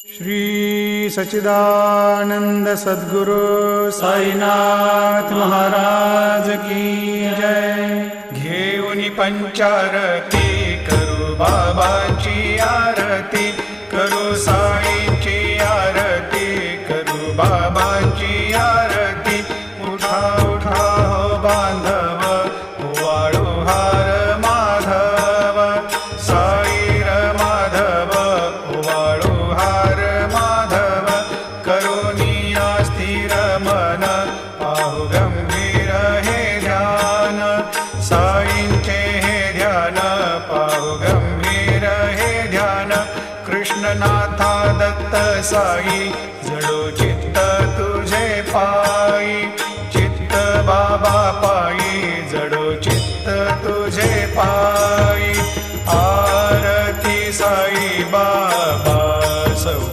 श्री सच्चिदानंद सद्गुरु साईनाथ महाराज की जय। घेऊनी पंचारती करू बाबांची आरती, करू साईंची आरती, करू बाबांची आरती। उठा उठा हो बांधव, वाळू हार माधव, साईर माधव, वाळू हार माधव। करुणिया स्थिर मन, पाहु गंभीर हे ध्यान, साईंचे हे ध्यान, पाहु गंभीर हे ध्यान। कृष्णनाथा दत्त साई जडो